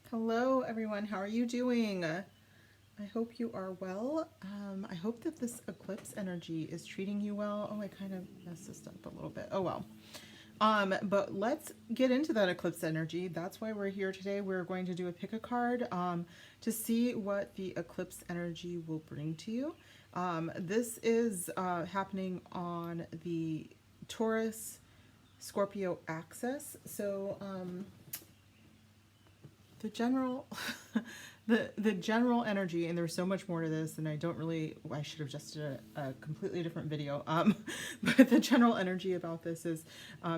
Hello everyone, how are you doing? I hope you are well. I hope that this eclipse energy is treating you well. Oh, I kind of messed this up a little bit. Oh well. But let's get into that eclipse energy. That's why we're here today. We're going to do a pick a card to see what the eclipse energy will bring to you. This is happening on the Taurus Scorpio axis. So the general the general energy, and there's so much more to this, and I should have just did a completely different video, but the general energy about this is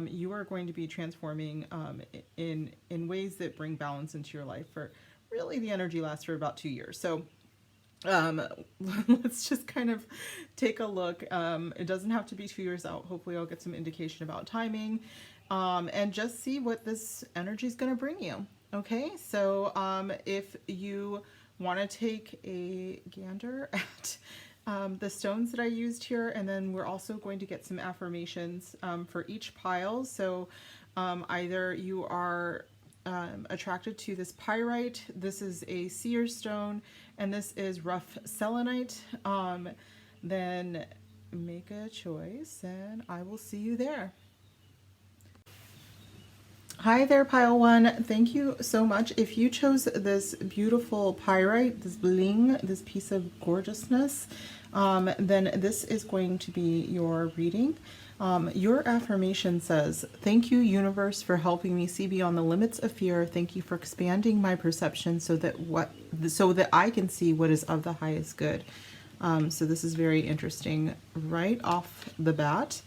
you are going to be transforming in ways that bring balance into your life. For really, the energy lasts for about 2 years, so let's just kind of take a look. It doesn't have to be 2 years out. Hopefully I'll get some indication about timing, and just see what this energy is going to bring you. Okay, so if you want to take a gander at the stones that I used here, and then we're also going to get some affirmations for each pile. So either you are attracted to this pyrite, this is a seer stone, and this is rough selenite, then make a choice and I will see you there. Hi there, pile one. Thank you so much. If you chose this beautiful pyrite, this bling, this piece of gorgeousness, then this is going to be your reading. Your affirmation says, "Thank you, universe, for helping me see beyond the limits of fear. Thank you for expanding my perception so that I can see what is of the highest good." So this is very interesting right off the bat.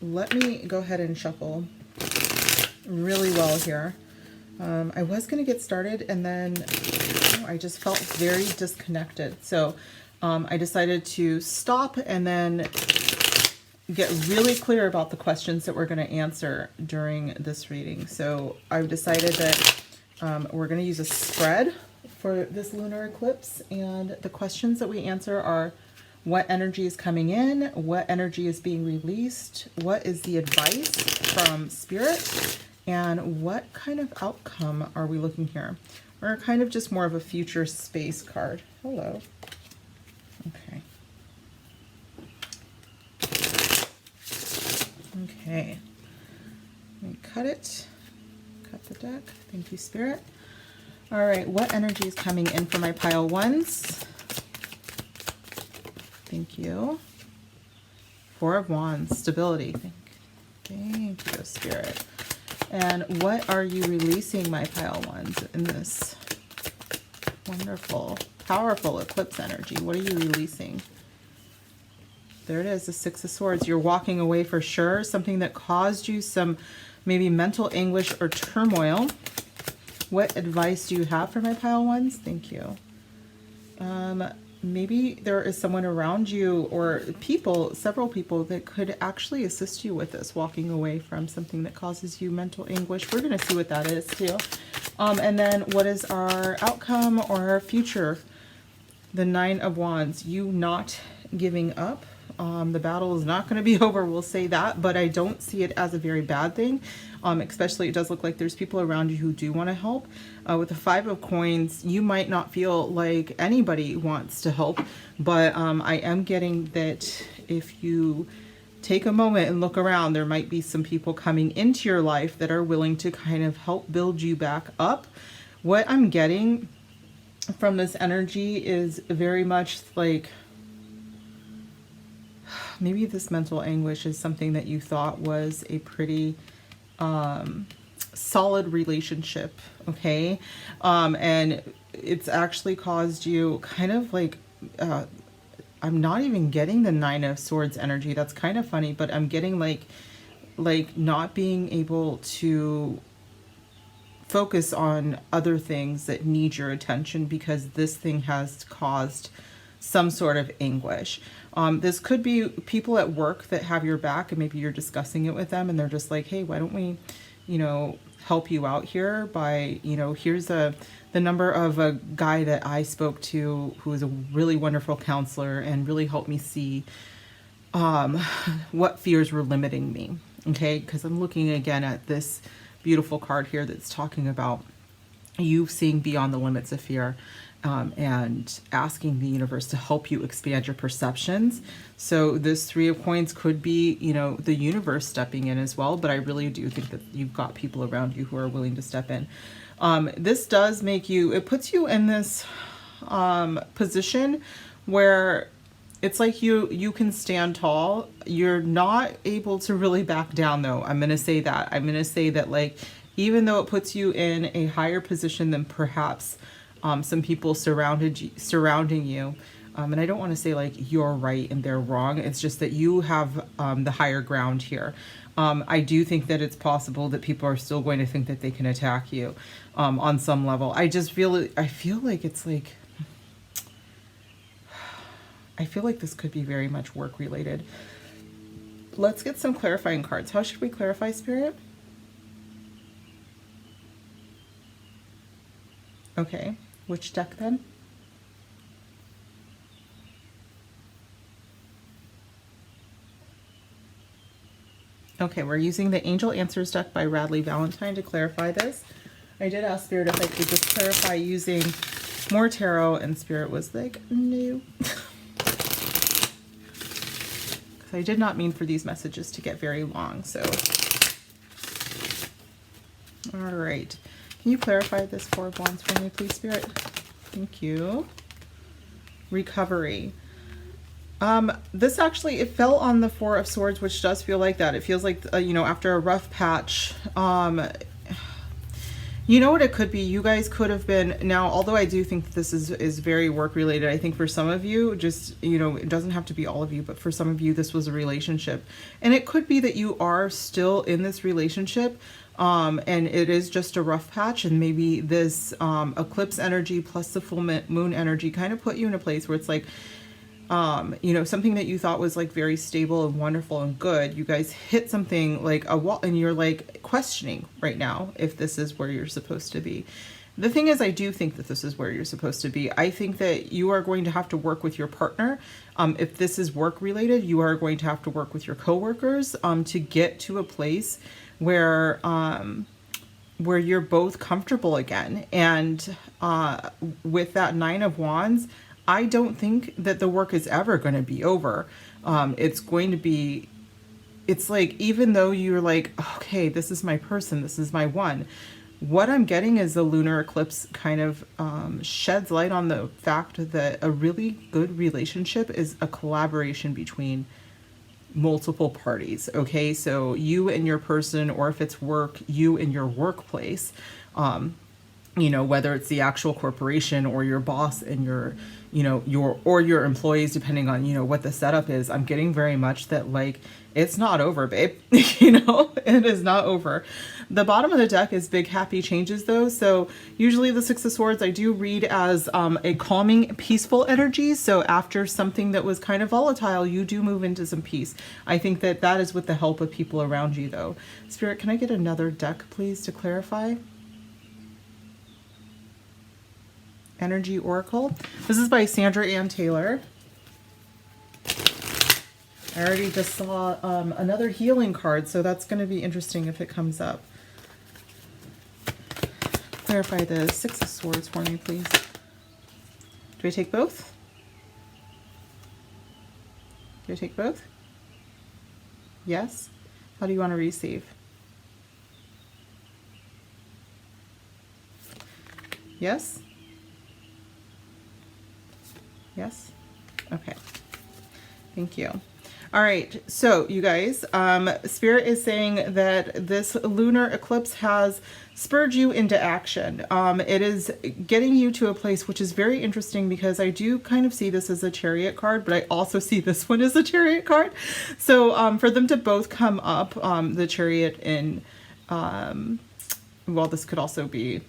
Let me go ahead and shuffle really well here. I was going to get started, and then I just felt very disconnected. So I decided to stop and then get really clear about the questions that we're going to answer during this reading. So I've decided that we're going to use a spread for this lunar eclipse, and the questions that we answer are: what energy is coming in? What energy is being released? What is the advice from Spirit? And what kind of outcome are we looking here? Or kind of just more of a future space card. Hello. Okay. Okay. Let me cut it. Cut the deck. Thank you, Spirit. All right. What energy is coming in for my pile ones? Thank you. Four of Wands. Stability. Thank you, Spirit. And what are you releasing, my pile ones, in this wonderful, powerful eclipse energy? What are you releasing? There it is, the Six of Swords. You're walking away for sure. Something that caused you some maybe mental anguish or turmoil. What advice do you have for my pile ones? Thank you. Maybe there is someone around you, or people, several people, that could actually assist you with this, walking away from something that causes you mental anguish. We're going to see what that is too. And then what is our outcome or our future? The Nine of Wands. You not giving up. The battle is not going to be over, we'll say that, but I don't see it as a very bad thing. Especially, it does look like there's people around you who do want to help. With the Five of Coins, you might not feel like anybody wants to help, but I am getting that if you take a moment and look around, there might be some people coming into your life that are willing to kind of help build you back up. What I'm getting from this energy is very much like, maybe this mental anguish is something that you thought was a pretty solid relationship, okay? And it's actually caused you kind of like, I'm not even getting the Nine of Swords energy. That's kind of funny, but I'm getting like not being able to focus on other things that need your attention because this thing has caused some sort of anguish. This could be people at work that have your back, and maybe you're discussing it with them and they're just like, hey, why don't we, help you out here by, here's the number of a guy that I spoke to who is a really wonderful counselor and really helped me see what fears were limiting me. Okay, because I'm looking again at this beautiful card here that's talking about you seeing beyond the limits of fear, and asking the universe to help you expand your perceptions. So this Three of Coins could be, you know, the universe stepping in as well, but I really do think that you've got people around you who are willing to step in. This does make you, it puts you in this position where it's like you can stand tall. You're not able to really back down, though. I'm going to say that. I'm going to say that, like, even though it puts you in a higher position than perhaps some people surrounding you, and I don't want to say like you're right and they're wrong. It's just that you have the higher ground here. I do think that it's possible that people are still going to think that they can attack you on some level. I feel like it's like, I feel like this could be very much work related. Let's get some clarifying cards. How should we clarify, Spirit? Okay, which deck then? Okay, we're using the Angel Answers deck by Radley Valentine to clarify this. I did ask Spirit if I could just clarify using more tarot, and Spirit was like, no. I did not mean for these messages to get very long, so. All right. Can you clarify this Four of Wands for me, please, Spirit? Thank you. Recovery. This actually, it fell on the Four of Swords, which does feel like that. It feels like, you know, after a rough patch, you know what it could be? You guys could have been, now, although I do think this is very work related, I think for some of you, just, you know, it doesn't have to be all of you, but for some of you, this was a relationship. And it could be that you are still in this relationship, and it is just a rough patch, and maybe this eclipse energy plus the full moon energy kind of put you in a place where it's like, you know, something that you thought was like very stable and wonderful and good, you guys hit something like a wall, and you're like questioning right now if this is where you're supposed to be. The thing is, I do think that this is where you're supposed to be. I think that you are going to have to work with your partner. If this is work related, you are going to have to work with your coworkers to get to a place where you're both comfortable again. And with that Nine of Wands, I don't think that the work is ever going to be over. It's going to be, it's like, even though you're like, okay, this is my person, this is my one, what I'm getting is the lunar eclipse kind of sheds light on the fact that a really good relationship is a collaboration between multiple parties. Okay, so you and your person, or if it's work, you and your workplace, you know, whether it's the actual corporation or your boss and your, you know, your employees, depending on, you know, what the setup is. I'm getting very much that, like, it's not over, babe. You know, it is not over. The bottom of the deck is big happy changes, though. So usually the Six of Swords I do read as a calming, peaceful energy. So after something that was kind of volatile, you do move into some peace. I think that that is with the help of people around you, though. Spirit, can I get another deck, please, to clarify? Energy Oracle. This is by Sandra Ann Taylor. I already just saw another healing card, so that's going to be interesting if it comes up. Clarify the Six of Swords for me, please. Do I take both? Do I take both? Yes? How do you want to receive? Yes? Yes? Okay. Thank you. All right. So you guys, Spirit is saying that this lunar eclipse has spurred you into action. It is getting you to a place which is very interesting, because I do kind of see this as a Chariot card, but I also see this one as a Chariot card. So for them to both come up, the Chariot in, well, this could also be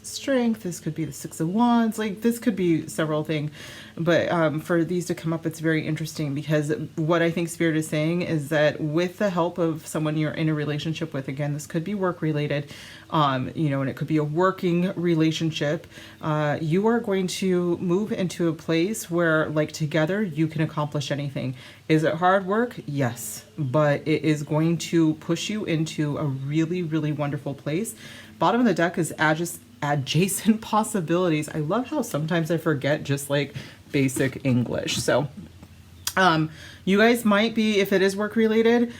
Strength. This could be the Six of Wands. Like, this could be several things. But for these to come up, it's very interesting, because what I think Spirit is saying is that with the help of someone you're in a relationship with, again, this could be work related, you know, and it could be a working relationship. You are going to move into a place where, like, together you can accomplish anything. Is it hard work? Yes, but it is going to push you into a really, really wonderful place. Bottom of the deck is adjacent possibilities. I love how sometimes I forget just like basic English. So you guys might be, if it is work related,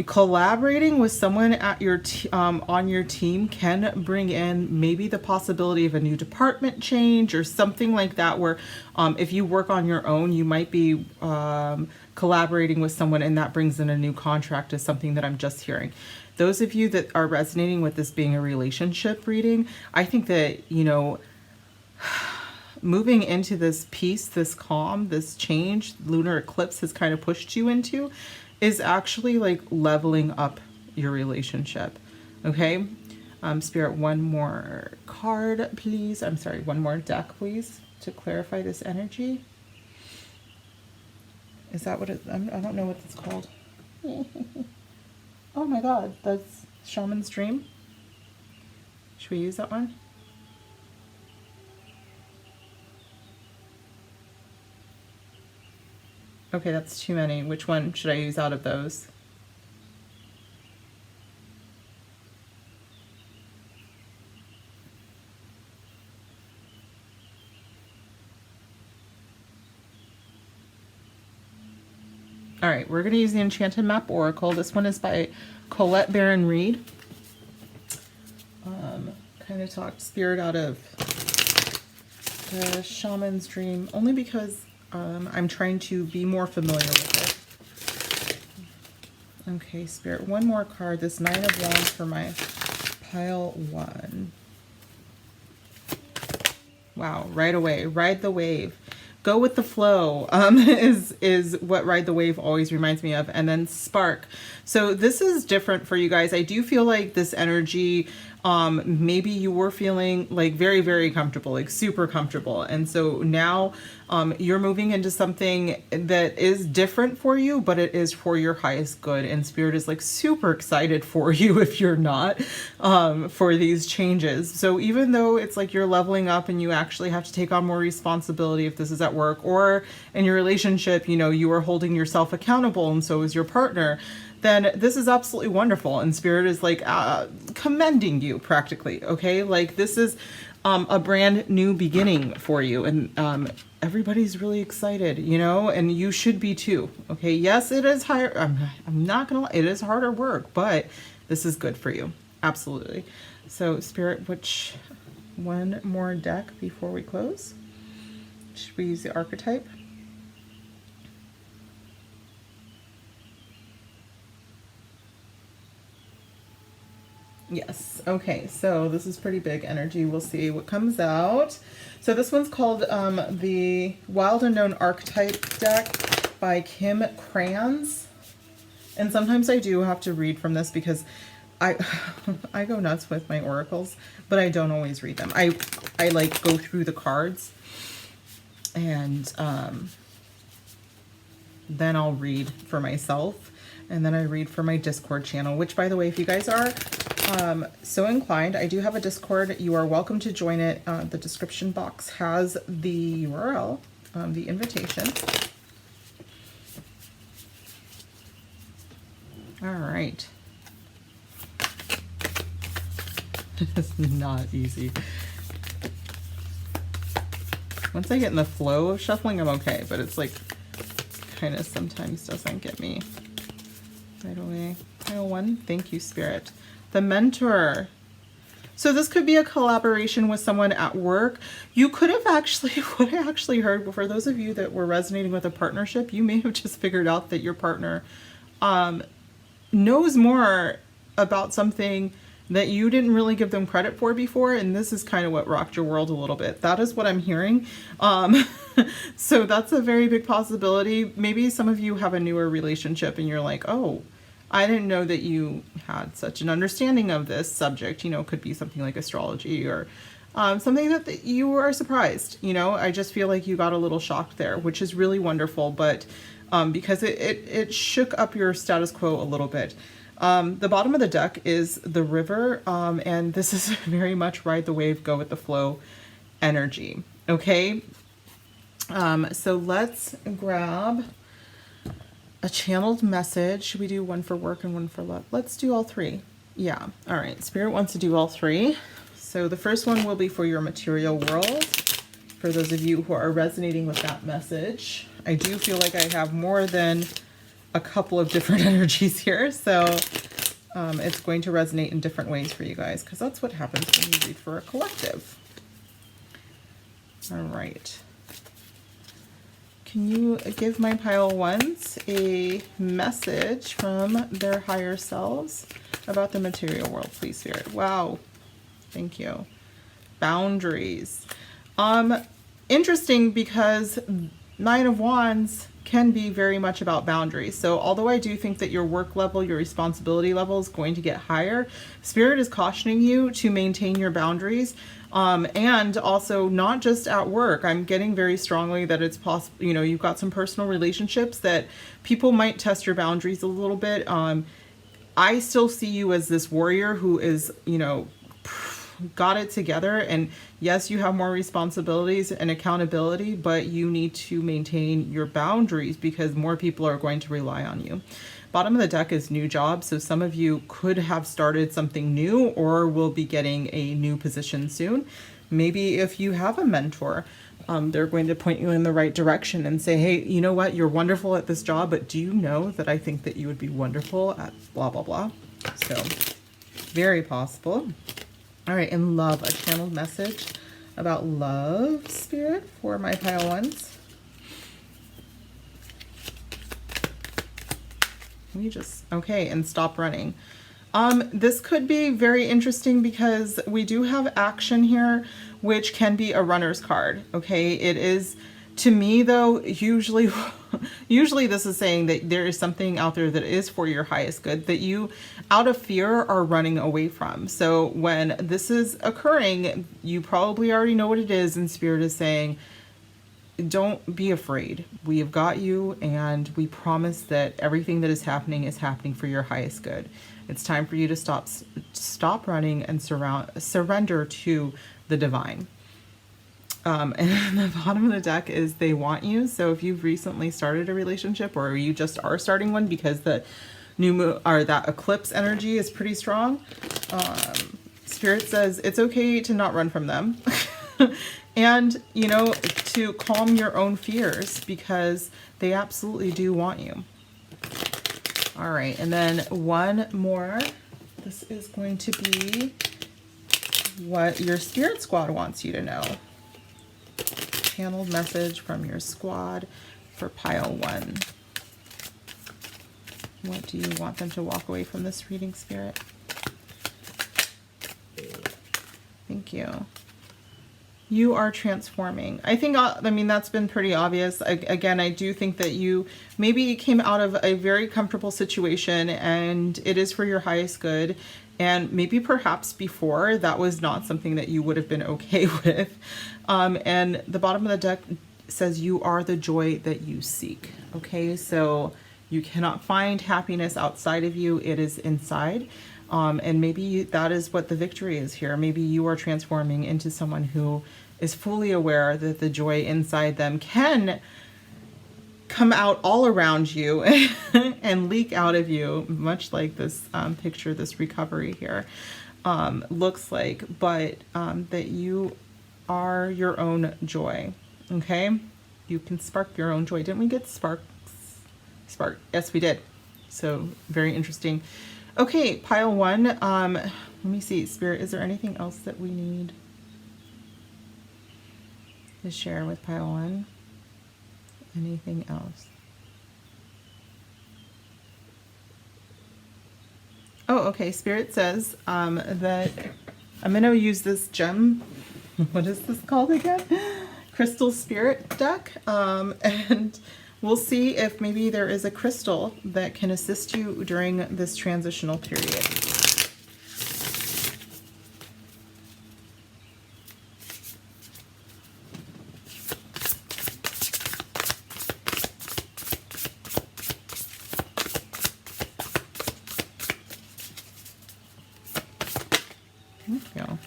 collaborating with someone at your on your team can bring in maybe the possibility of a new department change or something like that, where if you work on your own, you might be collaborating with someone, and that brings in a new contract, is something that I'm just hearing. Those of you that are resonating with this being a relationship reading, I think that, you know, moving into this peace, this calm, this change, lunar eclipse has kind of pushed you into, is actually like leveling up your relationship. Okay. Spirit, one more card, please. I'm sorry, one more deck, please, to clarify this energy. Is that what it, I don't know what it's called. Oh my God, that's Shaman's Dream. Should we use that one? Okay, that's too many. Which one should I use out of those? All right, we're going to use the Enchanted Map Oracle. This one is by Colette Baron Reed. Kind of talked Spirit out of the Shaman's Dream, only because I'm trying to be more familiar with it. Okay, Spirit, one more card. This Nine of Wands for my pile one. Wow, right away, ride the wave. Go with the flow is what Ride the Wave always reminds me of. And then Spark. So this is different for you guys. I do feel like this energy, maybe you were feeling like very, very comfortable, like super comfortable. And so now you're moving into something that is different for you, but it is for your highest good. And Spirit is like super excited for you if you're not, for these changes. So even though it's like you're leveling up and you actually have to take on more responsibility, if this is at work or in your relationship, you know, you are holding yourself accountable and so is your partner, then this is absolutely wonderful. And Spirit is like commending you practically. Okay. Like this is a brand new beginning for you. And everybody's really excited, you know, and you should be too. Okay. Yes, it is higher. I'm not going to lie. It is harder work, but this is good for you. Absolutely. So Spirit, which one more deck before we close? Should we use the archetype? Yes. Okay. So this is pretty big energy. We'll see what comes out. So this one's called the Wild Unknown Archetype deck by Kim Kranz. And sometimes I do have to read from this because I go nuts with my oracles, but I don't always read them. I like go through the cards and then I'll read for myself, and then I read for my Discord channel, which, by the way, if you guys are so inclined, I do have a Discord. You are welcome to join it. The description box has the URL, the invitation. All right. It's not easy. Once I get in the flow of shuffling, I'm okay, but it's like kind of sometimes doesn't get me right away. Pile one, thank you, Spirit. The Mentor. So this could be a collaboration with someone at work. You could have actually, what I actually heard, for those of you that were resonating with a partnership, you may have just figured out that your partner knows more about something that you didn't really give them credit for before, and this is kind of what rocked your world a little bit. That is what I'm hearing. So that's a very big possibility. Maybe some of you have a newer relationship and you're like, oh, I didn't know that you had such an understanding of this subject. You know, it could be something like astrology or something that you are surprised, you know, I just feel like you got a little shocked there, which is really wonderful, but because it shook up your status quo a little bit. The bottom of the deck is the river, and this is very much ride the wave, go with the flow energy. Okay, so let's grab a channeled message. Should we do one for work and one for love? Let's do all three. Yeah. All right. Spirit wants to do all three. So the first one will be for your material world. For those of you who are resonating with that message, I do feel like I have more than a couple of different energies here. So it's going to resonate in different ways for you guys, because that's what happens when you read for a collective. All right. Can you give my pile ones a message from their higher selves about the material world, please, Spirit? Wow. Thank you. Boundaries. Interesting, because Nine of Wands can be very much about boundaries. So although I do think that your work level, your responsibility level is going to get higher, Spirit is cautioning you to maintain your boundaries. And also not just at work. I'm getting very strongly that it's possible, you know, you've got some personal relationships that people might test your boundaries a little bit. I still see you as this warrior who is, you know, got it together. And yes, you have more responsibilities and accountability, but you need to maintain your boundaries because more people are going to rely on you. Bottom of the deck is new job. So some of you could have started something new or will be getting a new position soon. Maybe if you have a mentor, they're going to point you in the right direction and say, hey, you know what? You're wonderful at this job, but do you know that I think that you would be wonderful at blah, blah, blah. So very possible. All right. And love, a channeled message about love, Spirit, for my pile ones. Okay, and stop running. This could be very interesting because we do have action here, which can be a runner's card. Okay, it is, to me though, usually this is saying that there is something out there that is for your highest good that you, out of fear, are running away from. So when this is occurring, you probably already know what it is, and Spirit is saying, don't be afraid. We have got you, and we promise that everything that is happening for your highest good. It's time for you to stop running and surrender to the divine. And the bottom of the deck is they want you. So if you've recently started a relationship, or you just are starting one because the new moon or that eclipse energy is pretty strong, Spirit says it's okay to not run from them. And, you know, to calm your own fears because they absolutely do want you. All right. And then one more. This is going to be what your spirit squad wants you to know. Channeled message from your squad for pile one. What do you want them to walk away from this reading, Spirit? Thank you. You are transforming. I think, I mean, that's been pretty obvious. Again, I do think that you maybe came out of a very comfortable situation and it is for your highest good. And maybe perhaps before that was not something that you would have been okay with. And the bottom of the deck says you are the joy that you seek. Okay, so you cannot find happiness outside of you. It is inside. And maybe that is what the victory is here. Maybe you are transforming into someone who is fully aware that the joy inside them can come out all around you and leak out of you, much like this picture, this recovery here looks like, but that you are your own joy. Okay, you can spark your own joy. Didn't we get spark? Yes, we did. So very interesting. Okay, pile one. Let me see, Spirit, is there anything else that we need to share with pile one? Anything else? Oh, okay. Spirit says that I'm going to use this gem. What is this called again? Crystal Spirit deck. And we'll see if maybe there is a crystal that can assist you during this transitional period. Thank you.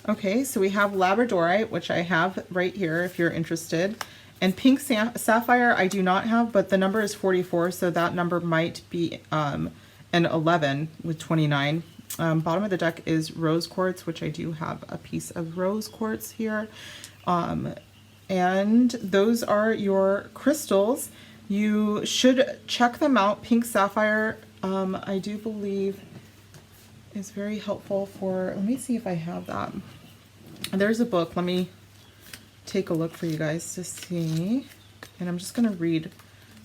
Okay, so we have labradorite, which I have right here if you're interested. And pink sapphire I do not have, but the number is 44, so that number might be an 11 with 29. Bottom of the deck is rose quartz, which I do have a piece of rose quartz here. And those are your crystals. You should check them out. Pink sapphire, I do believe, is very helpful for, let me see if I have that. There's a book. Let me take a look for you guys to see. And I'm just going to read.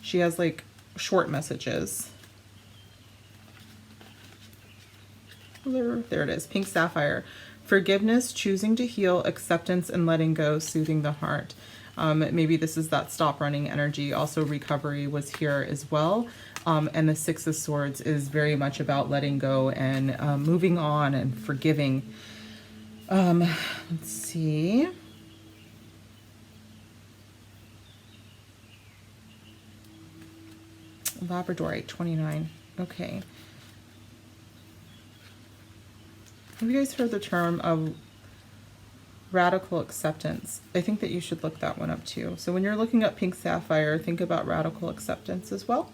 She has like short messages. There it is. Pink sapphire. Forgiveness, choosing to heal, acceptance, and letting go, soothing the heart. Maybe this is that stop running energy. Also, recovery was here as well. And the Six of Swords is very much about letting go and moving on and forgiving. Let's see. Labradorite, 29. Okay. Have you guys heard the term of radical acceptance? I think that you should look that one up too. So when you're looking up pink sapphire, think about radical acceptance as well.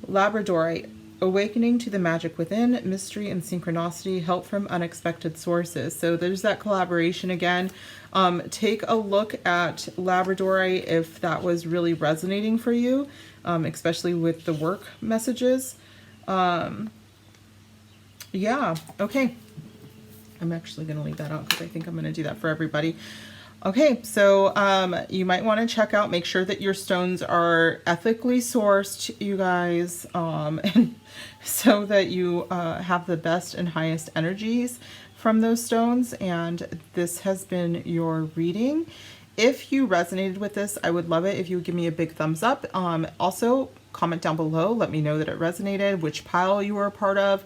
Labradorite, awakening to the magic within, mystery and synchronicity, help from unexpected sources. So there's that collaboration again. Take a look at labradorite if that was really resonating for you, especially with the work messages. Yeah, okay. I'm actually going to leave that out because I think I'm going to do that for everybody. Okay, so you might want to check out, make sure that your stones are ethically sourced, you guys, and so that you have the best and highest energies from those stones. And this has been your reading. If you resonated with this, I would love it if you would give me a big thumbs up. Also, comment down below. Let me know that it resonated, which pile you were a part of.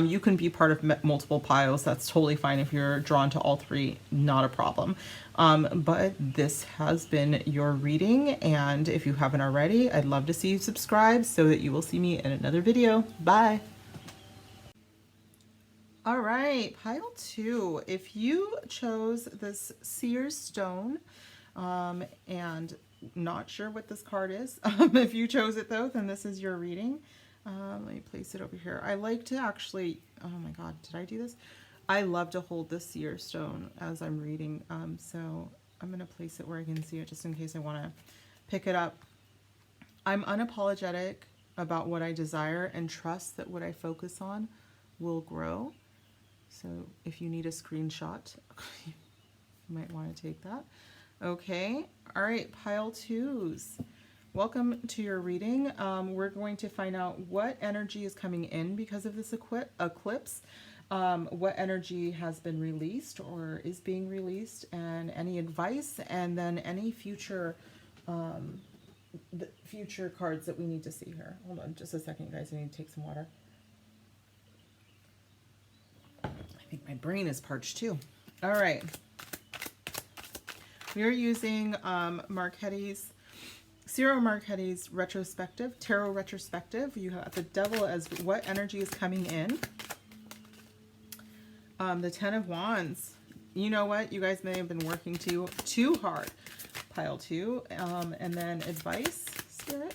You can be part of multiple piles. That's totally fine if you're drawn to all three. Not a problem. But this has been your reading. And if you haven't already, I'd love to see you subscribe so that you will see me in another video. Bye. All right, pile 2. If you chose this seer stone, and not sure what this card is, if you chose it though, then this is your reading. Let me place it over here. I like to actually, oh my God, did I do this? I love to hold this seer stone as I'm reading. So I'm going to place it where I can see it just in case I want to pick it up. I'm unapologetic about what I desire and trust that what I focus on will grow. So if you need a screenshot, you might want to take that. Okay. All right. Pile 2s. Welcome to your reading. We're going to find out what energy is coming in because of this eclipse, what energy has been released or is being released, and any advice, and then any future the future cards that we need to see here. Hold on just a second, guys. I need to take some water. I think my brain is parched too. All right. We are using Marchetti's, Ciro Marchetti's retrospective, tarot retrospective. You have the devil as what energy is coming in. The 10 of Wands. You know what? You guys may have been working too hard. Pile 2. And then advice, Spirit.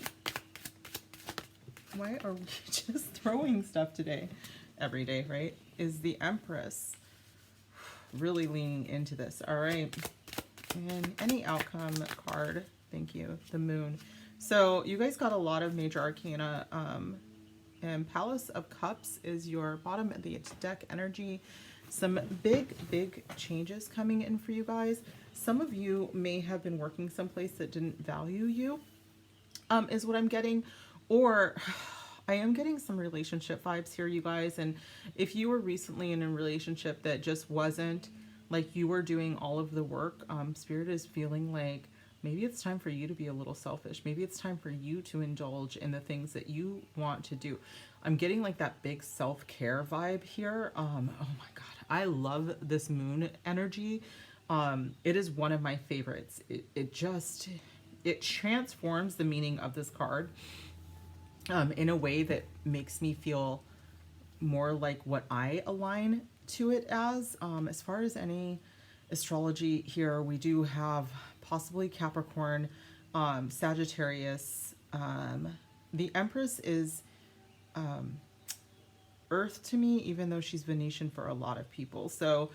Why are we just throwing stuff today? Every day, right? Is the Empress. Really leaning into this. All right. And any outcome card. Thank you. The Moon. So you guys got a lot of major arcana. And Palace of Cups is your bottom of the deck energy. Some big changes coming in for you guys. Some of you may have been working someplace that didn't value you, is what I'm getting. Or I am getting some relationship vibes here, you guys. And if you were recently in a relationship that just wasn't like you were doing all of the work, Spirit is feeling like maybe it's time for you to be a little selfish. Maybe it's time for you to indulge in the things that you want to do. I'm getting like that big self-care vibe here. Oh my God. I love this moon energy. It is one of my favorites. It transforms the meaning of this card in a way that makes me feel more like what I align to it as far as any astrology here, we do have possibly Capricorn, Sagittarius. The Empress is Earth to me, even though she's Venetian for a lot of people. So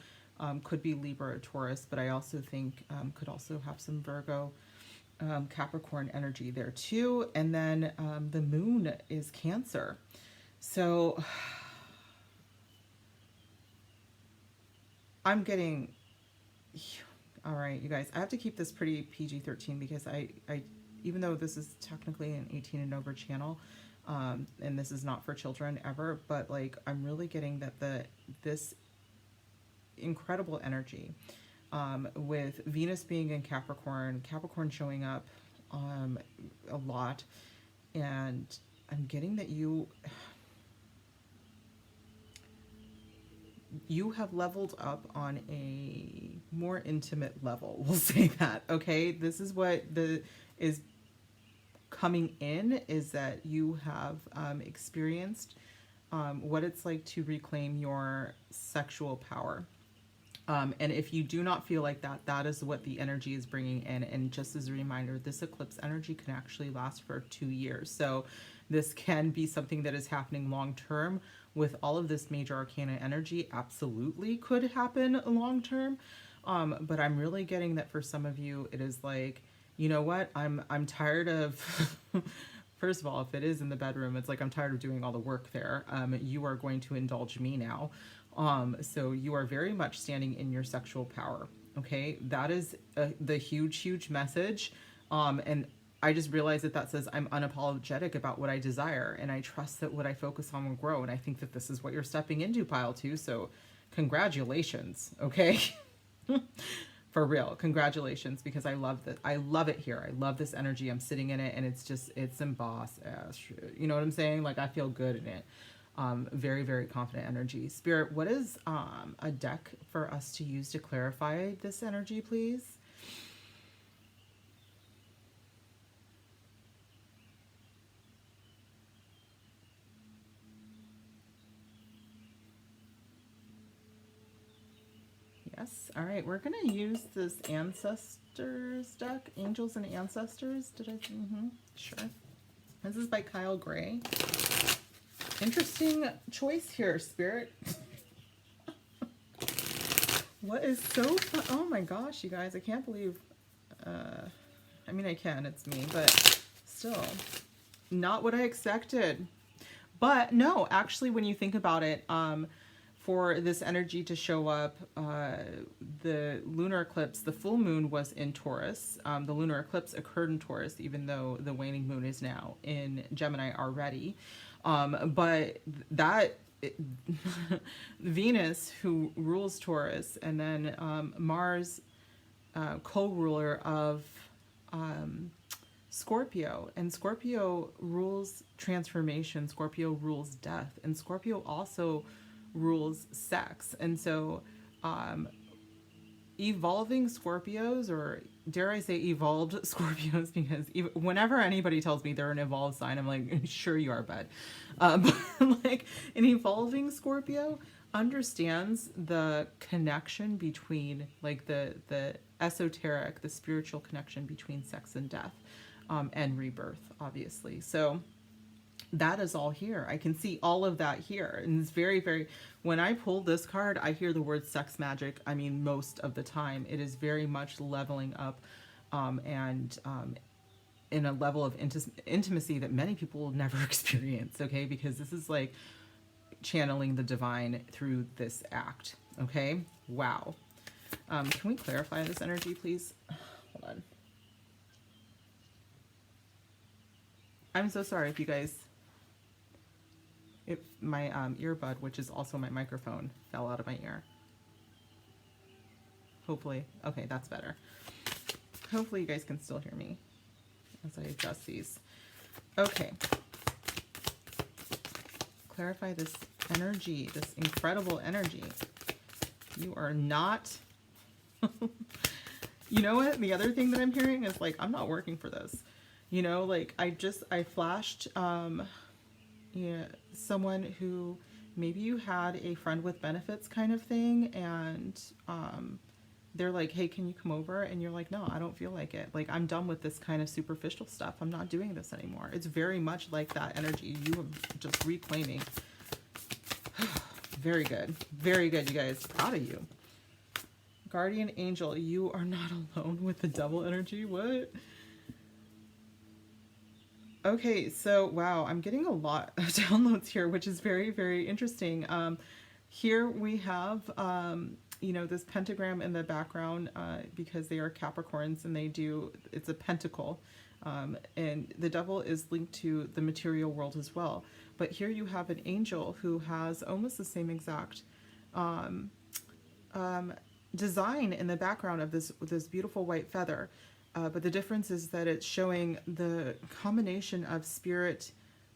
could be Libra or Taurus, but I also think could also have some Virgo, Capricorn energy there too. And then the moon is Cancer. So I'm getting, all right, you guys, I have to keep this pretty PG-13 because I even though this is technically an 18 and over channel, and this is not for children ever, but like I'm really getting that this incredible energy with Venus being in Capricorn, Capricorn showing up a lot, and I'm getting that you have leveled up on a more intimate level. We'll say that, okay? This is what is coming in, is that you have experienced what it's like to reclaim your sexual power. And if you do not feel like that, that is what the energy is bringing in. And just as a reminder, this eclipse energy can actually last for 2 years. So this can be something that is happening long term. With all of this major arcana energy, absolutely could happen long term. But I'm really getting that for some of you, it is like, you know what, I'm tired of first of all, if it is in the bedroom, it's like I'm tired of doing all the work there. You are going to indulge me now. So you are very much standing in your sexual power. Okay, that is the huge message. And I just realized that says I'm unapologetic about what I desire, and I trust that what I focus on will grow. And I think that this is what you're stepping into, pile 2. So congratulations. Okay. For real, congratulations, because I love that. I love it here. I love this energy. I'm sitting in it, and it's some boss ass shit. You know what I'm saying? Like, I feel good in it. Very confident energy. Spirit, what is a deck for us to use to clarify this energy, please? Yes. All right. We're going to use this Ancestors deck, Angels and Ancestors. Did I? Sure. This is by Kyle Gray. Interesting choice here, Spirit. What is so fun? Oh my gosh, you guys. I can't believe. I mean, I can. It's me. But still, not what I expected. But no, actually, when you think about it, for this energy to show up, the lunar eclipse, the full moon was in Taurus. The lunar eclipse occurred in Taurus, even though the waning moon is now in Gemini already. But that Venus, who rules Taurus, and then Mars, co-ruler of Scorpio, and Scorpio rules transformation, Scorpio rules death, and Scorpio also rules sex. And so evolving Scorpios, or dare I say evolved Scorpios, because whenever anybody tells me they're an evolved sign, I'm like, sure you are, bud. But like an evolving Scorpio understands the connection between like the esoteric, the spiritual connection between sex and death, and rebirth, obviously. So that is all here. I can see all of that here. And it's very, when I pull this card, I hear the word sex magic. I mean, most of the time, it is very much leveling up, and in a level of intimacy that many people will never experience, okay? Because this is like channeling the divine through this act, okay? Wow. Can we clarify this energy, please? Hold on. I'm so sorry if you guys... If my earbud, which is also my microphone, fell out of my ear. Hopefully. Okay, that's better. Hopefully you guys can still hear me as I adjust these. Okay. Clarify this energy, this incredible energy. You are not... You know what? The other thing that I'm hearing is like, I'm not working for this. You know, like I flashed... yeah, someone who maybe you had a friend with benefits kind of thing, and they're like, hey, can you come over? And you're like, no, I don't feel like it. Like, I'm done with this kind of superficial stuff. I'm not doing this anymore. It's very much like that energy. You have just reclaiming. Very good. Very good, you guys. Proud of you. Guardian angel, you are not alone with the double energy. What? Okay, so wow, I'm getting a lot of downloads here, which is very, very interesting. Here we have, you know, this pentagram in the background because they are Capricorns and it's a pentacle. And the devil is linked to the material world as well. But here you have an angel who has almost the same exact design in the background of this beautiful white feather. But the difference is that it's showing the combination of spirit,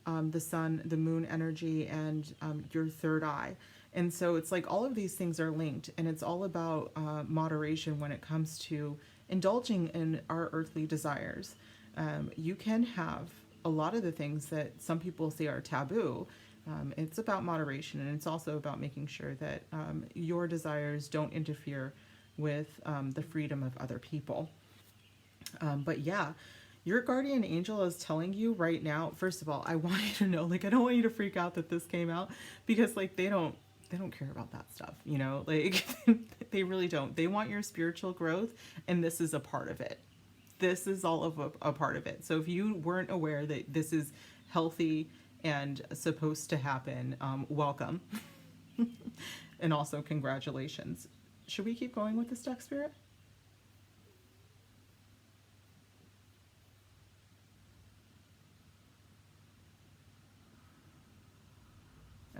the sun, the moon energy, and your third eye. And so it's like all of these things are linked, and it's all about moderation when it comes to indulging in our earthly desires. You can have a lot of the things that some people say are taboo. It's about moderation, and it's also about making sure that your desires don't interfere with the freedom of other people. But yeah, your guardian angel is telling you right now, first of all, I want you to know, like, I don't want you to freak out that this came out, because like they don't care about that stuff, you know, like they really don't. They want your spiritual growth, and this is a part of it. This is all of a part of it. So if you weren't aware that this is healthy and supposed to happen, welcome. And also congratulations. Should we keep going with this deck, Spirit?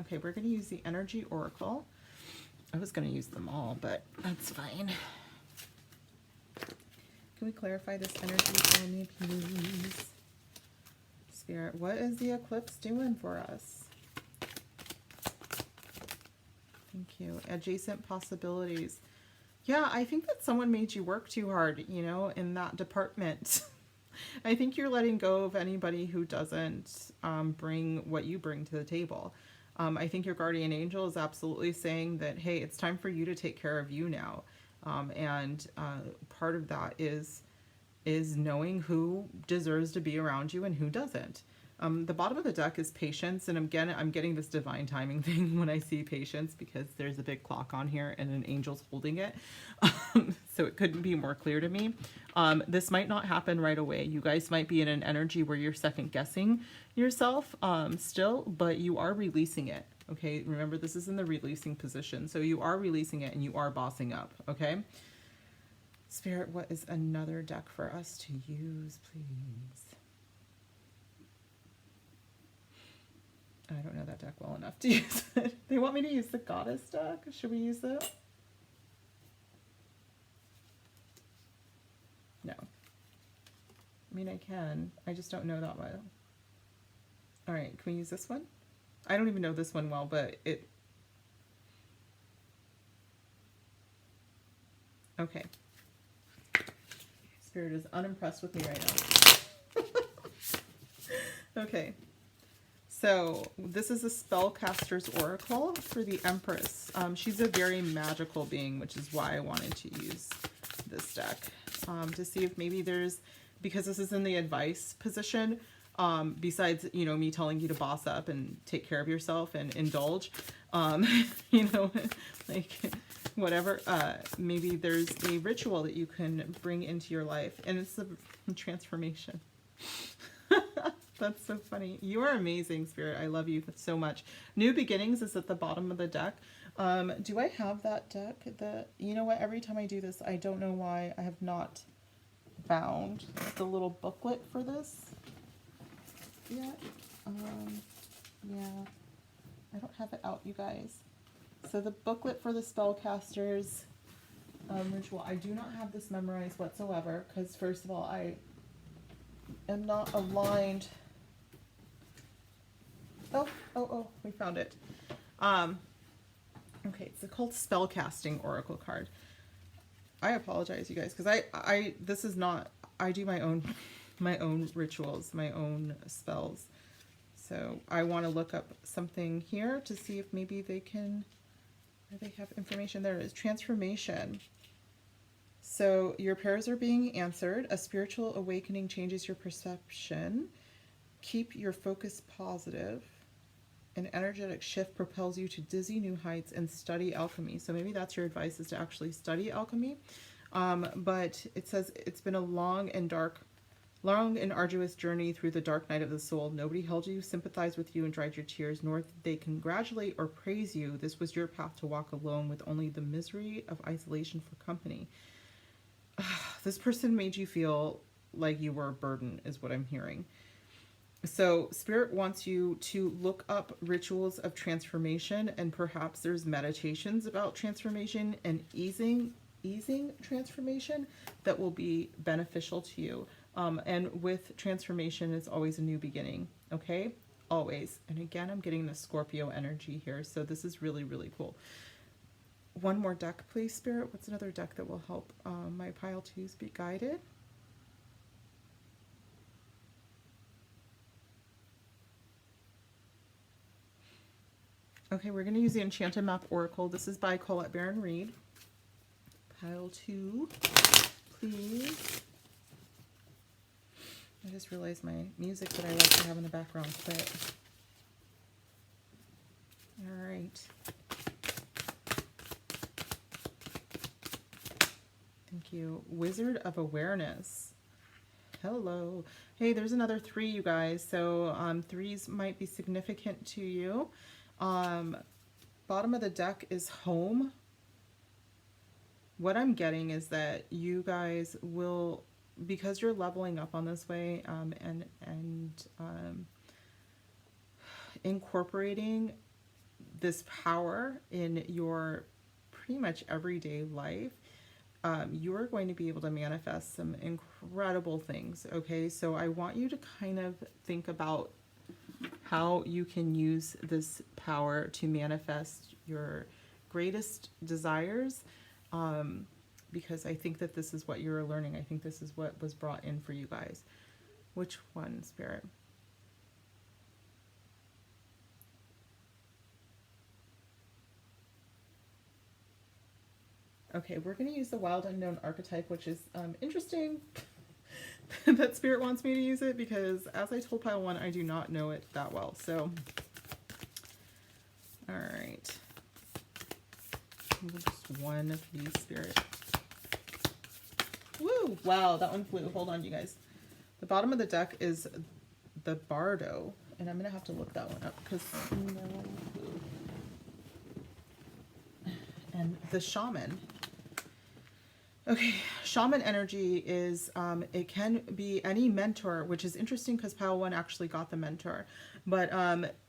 Okay, we're going to use the Energy Oracle. I was going to use them all, but that's fine. Can we clarify this energy for me, please? Spirit, what is the eclipse doing for us? Thank you. Adjacent possibilities. Yeah, I think that someone made you work too hard, you know, in that department. I think you're letting go of anybody who doesn't bring what you bring to the table. I think your guardian angel is absolutely saying that, hey, it's time for you to take care of you now. And part of that is knowing who deserves to be around you and who doesn't. The bottom of the deck is patience, and again, I'm getting this divine timing thing when I see patience, because there's a big clock on here and an angel's holding it. So it couldn't be more clear to me. This might not happen right away. You guys might be in an energy where you're second guessing yourself still, but you are releasing it. Okay, remember, this is in the releasing position. So you are releasing it and you are bossing up, okay? Spirit, what is another deck for us to use, please? I don't know that deck well enough to use it. They want me to use the Goddess deck. Should we use that? No. I mean, I can. I just don't know that well. All right, can we use this one? I don't even know this one well, but it... Okay. Spirit is unimpressed with me right now. Okay. So this is a spellcaster's oracle for the Empress. She's a very magical being, which is why I wanted to use this deck, to see if maybe there's, because this is in the advice position, besides, you know, me telling you to boss up and take care of yourself and indulge, you know, like whatever, maybe there's a ritual that you can bring into your life, and it's a transformation. That's so funny. You are amazing, Spirit. I love you so much. New Beginnings is at the bottom of the deck. Do I have that deck? You know what? Every time I do this, I don't know why I have not found the little booklet for this yet. Yeah, I don't have it out, you guys. So the booklet for the spellcasters ritual. I do not have this memorized whatsoever, because first of all, I am not aligned. Oh, we found it. Okay, it's called Spellcasting Oracle card. I apologize, you guys, because this is not, I do my own rituals, my own spells. So I want to look up something here to see if maybe they can, where they have information. There it is, transformation. So your prayers are being answered. A spiritual awakening changes your perception. Keep your focus positive. An energetic shift propels you to dizzy new heights, and study alchemy. So maybe that's your advice, is to actually study alchemy. But it says it's been a long and arduous journey through the dark night of the soul. Nobody held you, sympathized with you, and dried your tears, nor did they congratulate or praise you. This was your path to walk alone, with only the misery of isolation for company. This person made you feel like you were a burden, is what I'm hearing. So Spirit wants you to look up rituals of transformation, and perhaps there's meditations about transformation and easing transformation that will be beneficial to you. And with transformation, it's always a new beginning, okay? Always. And again, I'm getting the Scorpio energy here, so this is really, really cool. One more deck, please, Spirit. What's another deck that will help my pile twos be guided? Okay, we're going to use the Enchanted Map Oracle. This is by Colette Baron Reed. Pile 2, please. I just realized my music that I like to have in the background quit. All right. Thank you. Wizard of Awareness. Hello. Hey, there's another 3, you guys. So 3s might be significant to you. Bottom of the deck is home. What I'm getting is that you guys will, because you're leveling up on this way, and incorporating this power in your pretty much everyday life, you are going to be able to manifest some incredible things. Okay, so I want you to kind of think about how you can use this power to manifest your greatest desires, because I think that this is what you're learning. I think this is what was brought in for you guys. Which one, Spirit? Okay, we're going to use the Wild Unknown archetype, which is interesting that Spirit wants me to use it, because as I told pile 1, I do not know it that well. So, all right. Just one of these, Spirit. Woo! Wow, that one flew. Hold on, you guys. The bottom of the deck is the Bardo, and I'm going to have to look that one up, because and the Shaman. Okay, shaman energy is, it can be any mentor, which is interesting because pile 1 actually got the mentor, but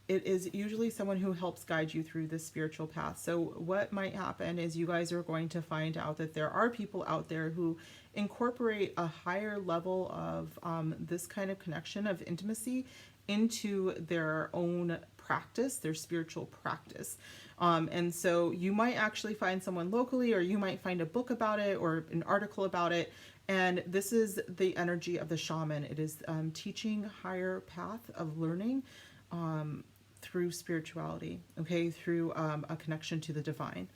it is usually someone who helps guide you through this spiritual path. So what might happen is you guys are going to find out that there are people out there who incorporate a higher level of this kind of connection of intimacy into their own practice, their spiritual practice. And so you might actually find someone locally, or you might find a book about it or an article about it. And this is the energy of the shaman. It is teaching higher path of learning through spirituality, okay, through a connection to the divine.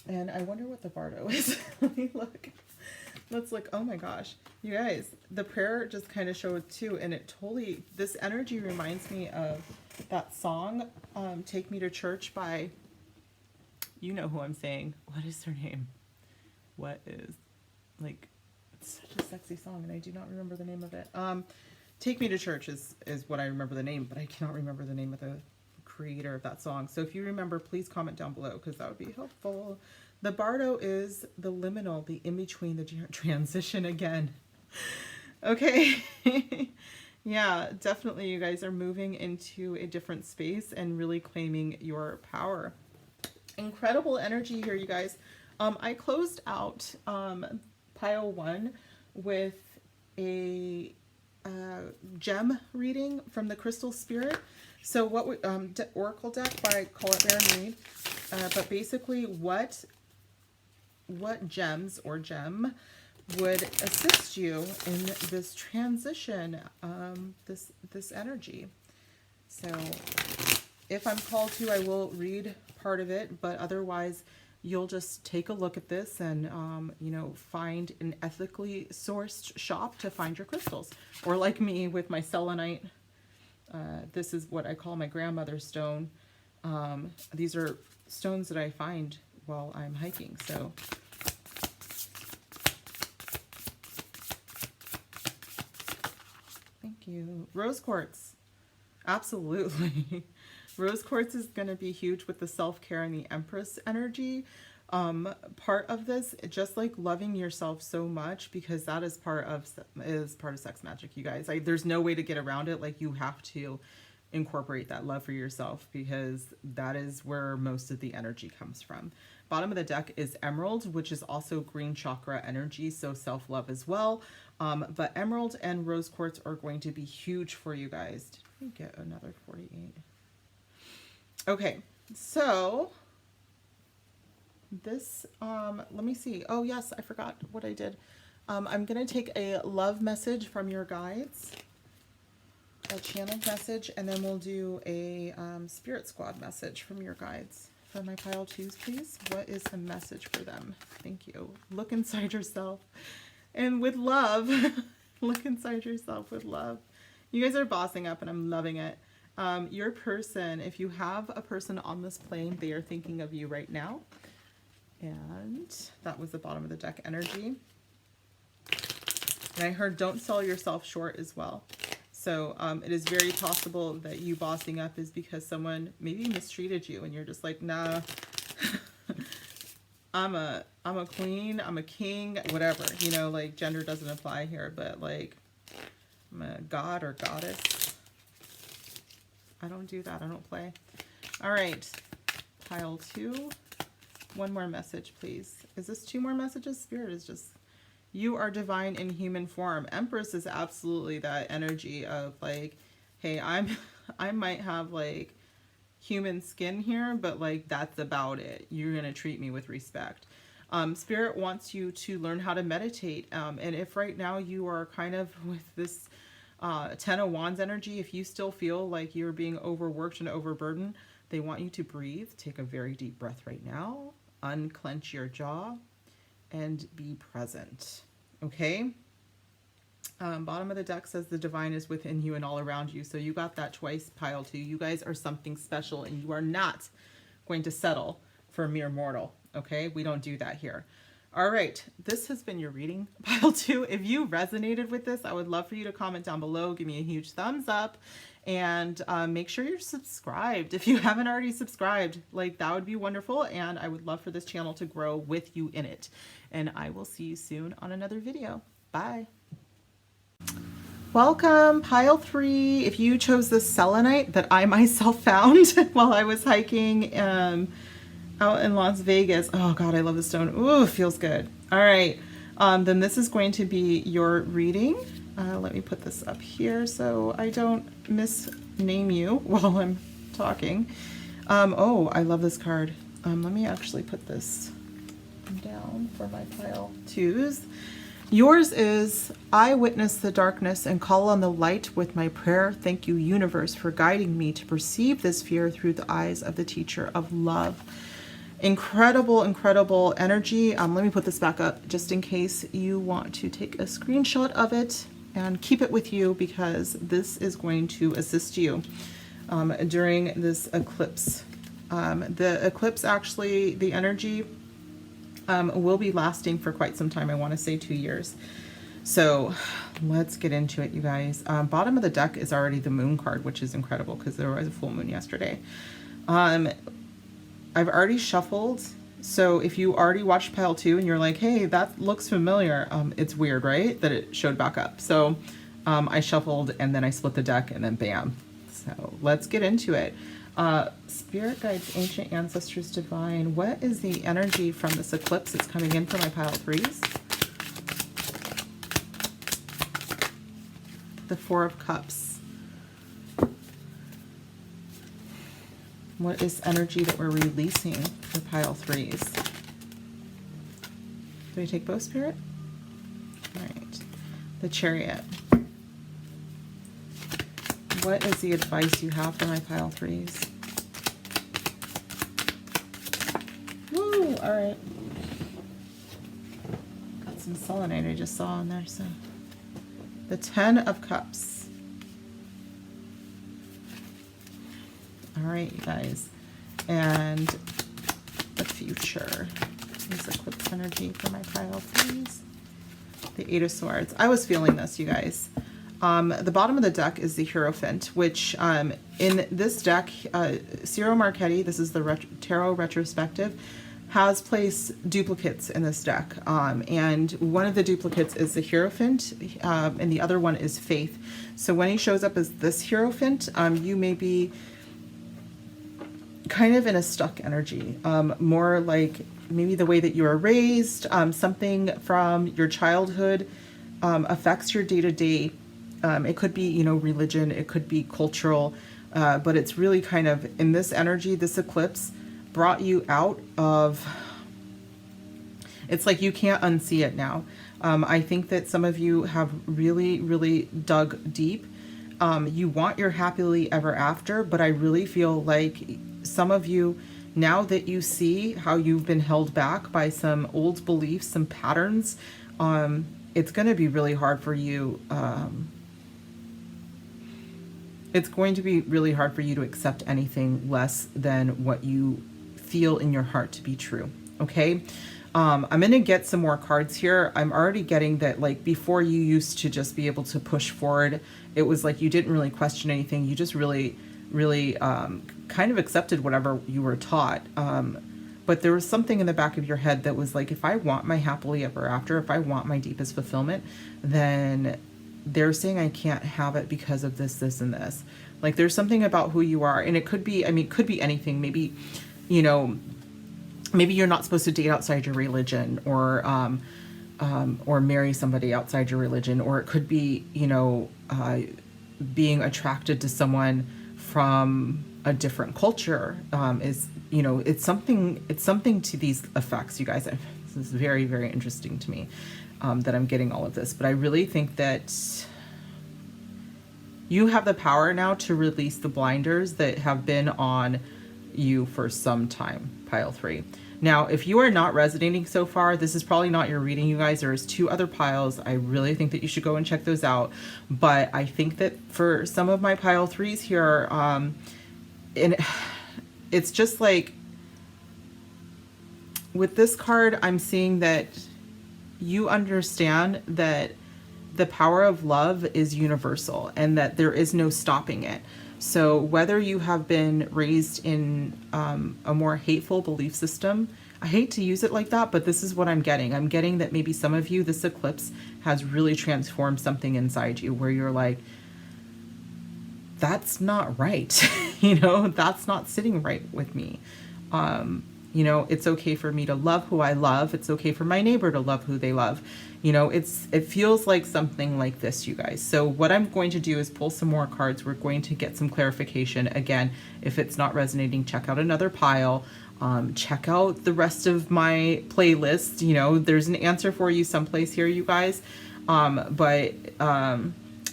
And I wonder what the Bardo is. Let me look. Let's look. Oh my gosh. You guys, the prayer just kind of showed too, and it totally, this energy reminds me of that song, Take Me to Church by, you know who I'm saying. What is her name? What is, like, it's such a sexy song, and I do not remember the name of it. Take Me to Church is what I remember the name, but I cannot remember the name of the creator of that song. So if you remember, please comment down below, because that would be helpful. The Bardo is the liminal, the in-between, the transition again. Okay. Yeah, definitely you guys are moving into a different space and really claiming your power. Incredible energy here, you guys. I closed out pile 1 with a gem reading from the Crystal Spirit. So what we, Oracle deck by Colette Baron Reed. But basically what gems or gem would assist you in this transition, this energy. So if I'm called to, I will read part of it, but otherwise you'll just take a look at this and, you know, find an ethically sourced shop to find your crystals. Or like me with my selenite, this is what I call my grandmother's stone. These are stones that I find while I'm hiking. So thank you. Rose quartz. Absolutely. Rose quartz is going to be huge with the self-care and the Empress energy. Part of this, just like loving yourself so much, because that is part of sex magic, you guys. There's no way to get around it. Like, you have to incorporate that love for yourself, because that is where most of the energy comes from. Bottom of the deck is emerald, which is also green chakra energy, so self-love as well. But emerald and rose quartz are going to be huge for you guys. Did we get another 48? Okay, so this, let me see. Oh yes, I forgot what I did. I'm gonna take a love message from your guides, a channeled message, and then we'll do a spirit squad message from your guides. For my pile twos, please. What is the message for them? Thank you. Look inside yourself, and with love, look inside yourself with love. You guys are bossing up, and I'm loving it. Your person, if you have a person on this plane, they are thinking of you right now. And that was the bottom of the deck energy. And I heard don't sell yourself short as well. So it is very possible that you bossing up is because someone maybe mistreated you and you're just like, nah, I'm a queen, I'm a king, whatever, you know, like gender doesn't apply here, but like I'm a god or goddess. I don't do that. I don't play. All right. Pile 2. One more message, please. Is this 2 more messages? Spirit is just, you are divine in human form. Empress is absolutely that energy of like, hey, I might have like human skin here, but like that's about it. You're going to treat me with respect. Spirit wants you to learn how to meditate. And if right now you are kind of with this 10 of Wands energy, if you still feel like you're being overworked and overburdened, they want you to breathe. Take a very deep breath right now. Unclench your jaw and be present. Okay? Bottom of the deck says the divine is within you and all around you. So you got that twice, pile 2. You guys are something special, and you are not going to settle for a mere mortal. Okay? We don't do that here. All right, this has been your reading, pile 2. If you resonated with this, I would love for you to comment down below, give me a huge thumbs up, and make sure you're subscribed. If you haven't already subscribed, like that would be wonderful, and I would love for this channel to grow with you in it. And I will see you soon on another video. Bye. Welcome, pile 3. If you chose this selenite that I myself found while I was hiking, out in Las Vegas. Oh God, I love the stone. Ooh, feels good. All right, then this is going to be your reading. Let me put this up here so I don't misname you while I'm talking. Oh, I love this card. Let me actually put this down for my pile 2s. Yours is, I witness the darkness and call on the light with my prayer. Thank you, universe, for guiding me to perceive this fear through the eyes of the teacher of love. Incredible, incredible energy. Let me put this back up just in case you want to take a screenshot of it and keep it with you, because this is going to assist you during this eclipse. The eclipse, actually, the energy will be lasting for quite some time. I want to say 2 years. So let's get into it, you guys. Bottom of the deck is already the moon card, which is incredible because there was a full moon yesterday. I've already shuffled, so if you already watched pile 2 and you're like, hey, that looks familiar, it's weird, right, that it showed back up. So I shuffled, and then I split the deck, and then bam. So let's get into it. Spirit guides, ancient ancestors, divine. What is the energy from this eclipse that's coming in for my pile 3s? The 4 of Cups. What is energy that we're releasing for pile 3s? Do I take both, Spirit? All right. The Chariot. What is the advice you have for my pile threes? Woo! All right. Got some selenite I just saw in there. So the 10 of Cups. All right, you guys. And the future. Use eclipse energy for my pile threes. The 8 of Swords. I was feeling this, you guys. The bottom of the deck is the Hierophant, which in this deck, Ciro Marchetti, this is the Tarot Retrospective, has placed duplicates in this deck. And one of the duplicates is the Hierophant, and the other one is Faith. So when he shows up as this Hierophant, you may be kind of in a stuck energy, more like maybe the way that you were raised, something from your childhood affects your day-to-day. It could be, you know, religion, it could be cultural, but it's really kind of in this energy. This eclipse brought you out of, it's like you can't unsee it now. I think that some of you have really, really dug deep. You want your happily ever after, but I really feel like some of you, now that you see how you've been held back by some old beliefs, some patterns, it's going to be really hard for you. It's going to be really hard for you to accept anything less than what you feel in your heart to be true. Okay. I'm going to get some more cards here. I'm already getting that, like, before you used to just be able to push forward. It was like you didn't really question anything. You just really kind of accepted whatever you were taught. But there was something in the back of your head that was like, if I want my happily ever after, if I want my deepest fulfillment, then they're saying I can't have it because of this, this, and this. Like, there's something about who you are. And it could be, I mean, it could be anything. Maybe, you know, maybe you're not supposed to date outside your religion, or marry somebody outside your religion. Or it could be, you know, being attracted to someone from a different culture, is, you know, it's something to these effects, you guys. This is very, very interesting to me, that I'm getting all of this, but I really think that you have the power now to release the blinders that have been on you for some time, pile 3. Now, if you are not resonating so far, this is probably not your reading, you guys. There's 2 other piles. I really think that you should go and check those out. But I think that for some of my pile 3s here, and it's just like, with this card, I'm seeing that you understand that the power of love is universal and that there is no stopping it. So whether you have been raised in a more hateful belief system, I hate to use it like that, but this is what I'm getting. I'm getting that maybe some of you, this eclipse has really transformed something inside you where you're like, that's not right. You know, that's not sitting right with me. You know, it's okay for me to love who I love. It's okay for my neighbor to love who they love. You know, it feels like something like this, you guys. So what I'm going to do is pull some more cards. We're going to get some clarification. Again, if it's not resonating, check out another pile. Check out the rest of my playlist. You know, there's an answer for you someplace here, you guys.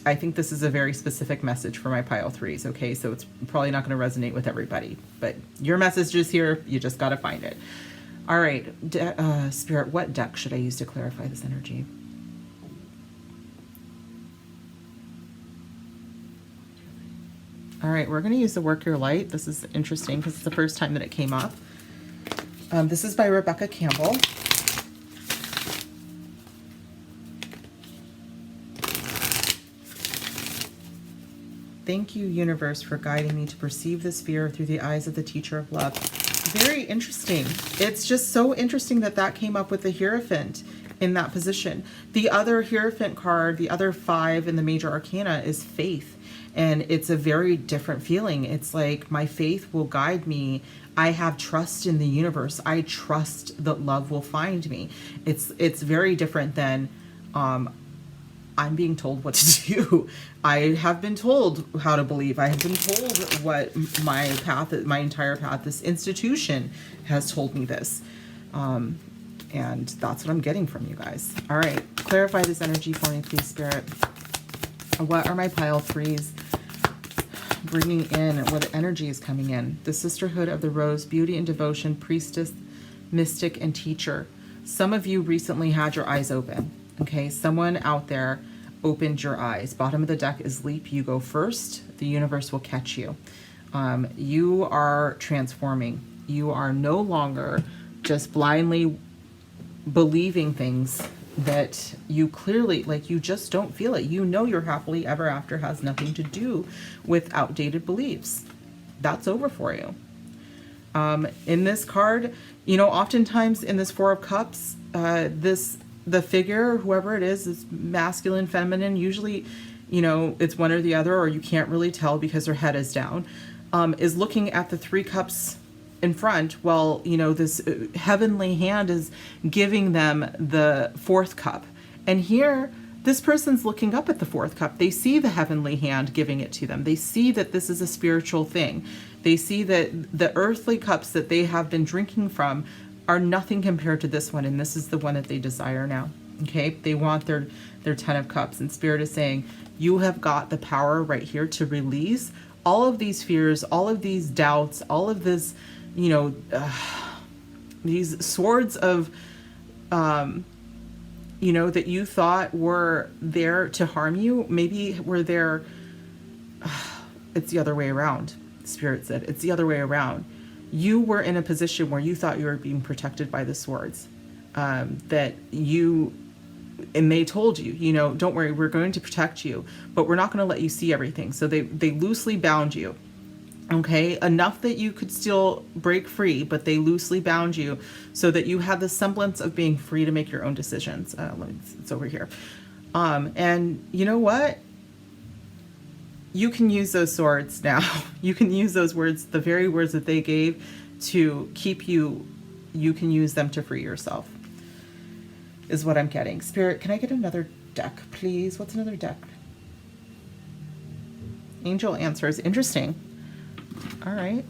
I think this is a very specific message for my pile 3s, okay? So it's probably not going to resonate with everybody, but your message is here. You just got to find it. All right, Spirit, what deck should I use to clarify this energy? All right, we're going to use the Work Your Light. This is interesting because it's the first time that it came up. This is by Rebecca Campbell. Thank you, universe, for guiding me to perceive this fear through the eyes of the teacher of love. Very interesting. It's just so interesting that that came up with the Hierophant in that position. The other Hierophant card, the other 5 in the major arcana, is Faith. And it's a very different feeling. It's like, my faith will guide me. I have trust in the universe. I trust that love will find me. It's very different than, I'm being told what to do. I have been told how to believe. I have been told what my path, my entire path, this institution has told me this. And that's what I'm getting from you guys. All right, clarify this energy for me, please, Spirit. What are my pile 3s bringing in, where the energy is coming in. The Sisterhood of the Rose, beauty and devotion, priestess, mystic, and teacher. Some of you recently had your eyes open. Okay, someone out there opened your eyes. Bottom of the deck is leap. You go first. The universe will catch you. You are transforming. You are no longer just blindly believing things that you clearly, like, you just don't feel it. You know your happily ever after has nothing to do with outdated beliefs. That's over for you. In this card, you know, oftentimes in this Four of Cups, the figure, whoever it is masculine, feminine, usually, you know, it's one or the other, or you can't really tell because their head is down, is looking at the Three Cups in front while, you know, this heavenly hand is giving them the Fourth Cup. And here, this person's looking up at the Fourth Cup. They see the heavenly hand giving it to them. They see that this is a spiritual thing. They see that the earthly cups that they have been drinking from are nothing compared to this one, and this is the one that they desire now. Okay, they want their 10 of Cups, and Spirit is saying, you have got the power right here to release all of these fears, all of these doubts, all of this, you know, these swords of, you know, that you thought were there to harm you. Maybe were there, it's the other way around. Spirit said, it's the other way around. You were in a position where you thought you were being protected by the swords, that you, and they told you, you know, don't worry, we're going to protect you, but we're not going to let you see everything. So they loosely bound you. Okay, enough that you could still break free, but they loosely bound you so that you had the semblance of being free to make your own decisions. It's over here. And you know what? You can use those swords now. You can use those words, the very words that they gave to keep you. You can use them to free yourself, is what I'm getting. Spirit, can I get another deck, please? What's another deck? Angel answers. Interesting. All right.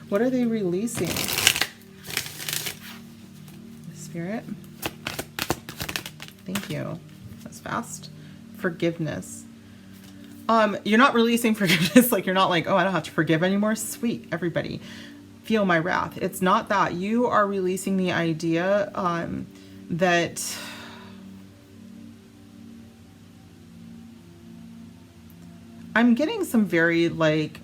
What are they releasing? Spirit. Thank you. That's fast. Forgiveness. You're not releasing forgiveness. Like, you're not like, oh, I don't have to forgive anymore. Sweet, everybody. Feel my wrath. It's not that. You are releasing the idea that I'm getting some very like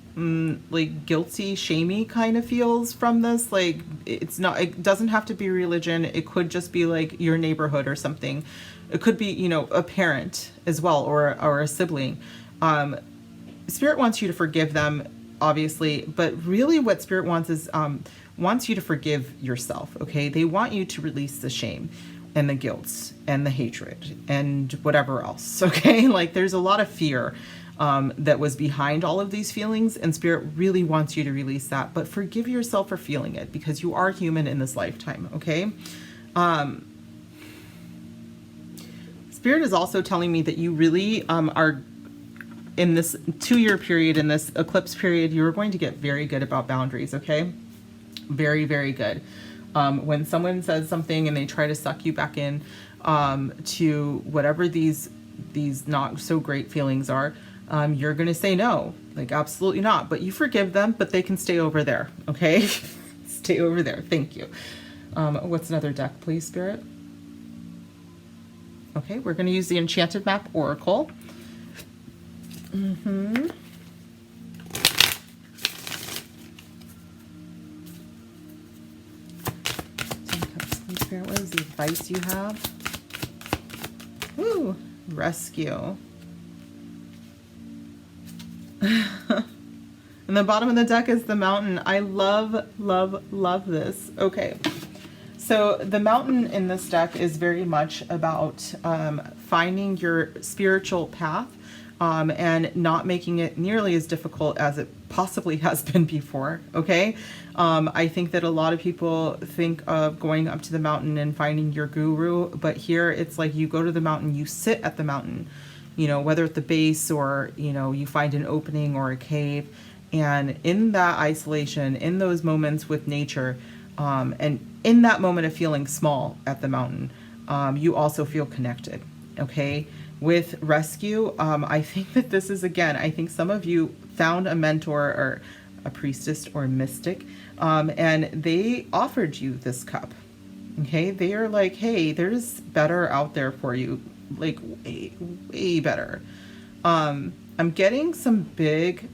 guilty, shamey kind of feels from this. Like, it's not, it doesn't have to be religion. It could just be like your neighborhood or something. It could be, you know, a parent as well, or a sibling. Spirit wants you to forgive them, obviously, but really what Spirit wants is, wants you to forgive yourself. Okay. They want you to release the shame and the guilt and the hatred and whatever else. Okay. Like, there's a lot of fear that was behind all of these feelings, and Spirit really wants you to release that, but forgive yourself for feeling it, because you are human in this lifetime. Okay. Spirit is also telling me that you really are in this 2-year period, in this eclipse period, you're going to get very good about boundaries. Okay. Very, very good. When someone says something and they try to suck you back in to whatever these not so great feelings are, you're going to say no, like, absolutely not. But you forgive them, but they can stay over there. Okay. Stay over there. Thank you. What's another deck, please, Spirit? Okay. We're going to use the Enchanted Map Oracle. Mm-hmm. Spirit, what is the advice you have? Woo! Rescue. And the bottom of the deck is the Mountain. I love, love, love this. Okay. So the Mountain in this deck is very much about finding your spiritual path, and not making it nearly as difficult as it possibly has been before. Okay. I think that a lot of people think of going up to the mountain and finding your guru, but here it's like you go to the mountain, you sit at the mountain, you know, whether at the base or, you know, you find an opening or a cave. And in that isolation, in those moments with nature, and in that moment of feeling small at the mountain, you also feel connected. Okay. with rescue. I think that this is, again, I think some of you found a mentor or a priestess or mystic, and they offered you this cup. Okay, they are like, hey, there's better out there for you, like way better. I'm getting some big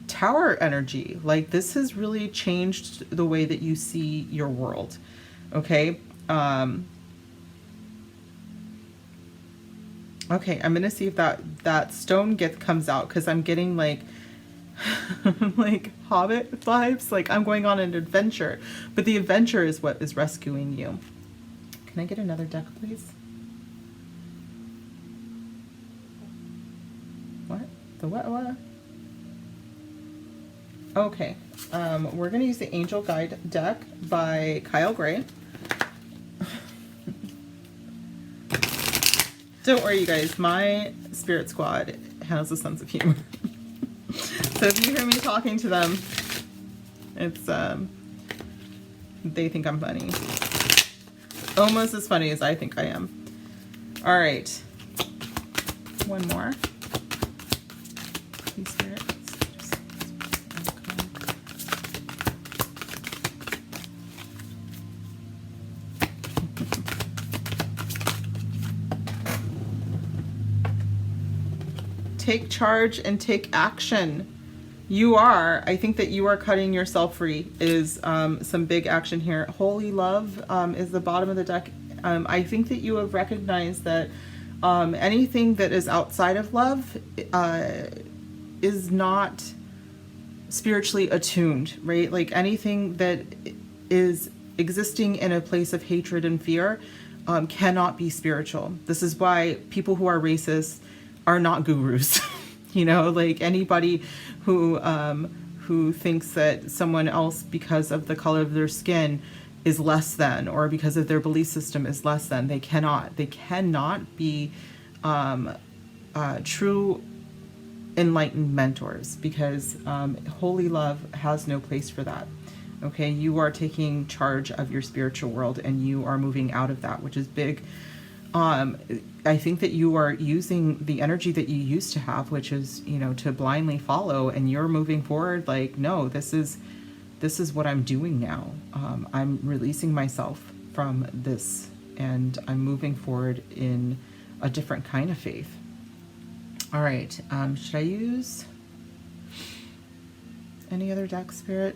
tower energy. Like, this has really changed the way that you see your world. Okay. Okay, I'm gonna see if that stone comes out, because I'm getting like like Hobbit vibes. Like, I'm going on an adventure, but the adventure is what is rescuing you. Can I get another deck, please? What? The what? Okay, we're gonna use the Angel Guide deck by Kyle Gray. Don't worry, you guys, my spirit squad has a sense of humor. So if you hear me talking to them, it's, they think I'm funny. Almost as funny as I think I am. All right. One more. Please, spirit. Take charge and take action. I think that you are cutting yourself free is some big action here. Holy love is the bottom of the deck. I think that you have recognized that anything that is outside of love is not spiritually attuned, right? Like, anything that is existing in a place of hatred and fear cannot be spiritual. This is why people who are racist are not gurus. You know, like, anybody who thinks that someone else, because of the color of their skin, is less than, or because of their belief system is less than, they cannot be true enlightened mentors, because holy love has no place for that. Okay, you are taking charge of your spiritual world, and you are moving out of that, which is big. I think that you are using the energy that you used to have, which is, you know, to blindly follow, and you're moving forward like, no, this is what I'm doing now. I'm releasing myself from this, and I'm moving forward in a different kind of faith. All right, should I use any other deck, Spirit?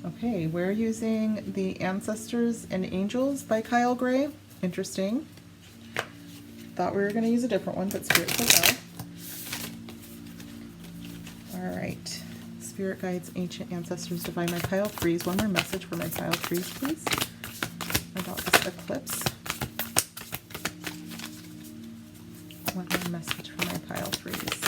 Okay, we're using the Ancestors and Angels by Kyle Gray. Interesting. Thought we were going to use a different one, but Spirit said no. All right. Spirit Guides, Ancient Ancestors, Divine, my Kyle Freeze. One more message for my Kyle Freeze, please, about this eclipse. One more message for my Kyle Freeze.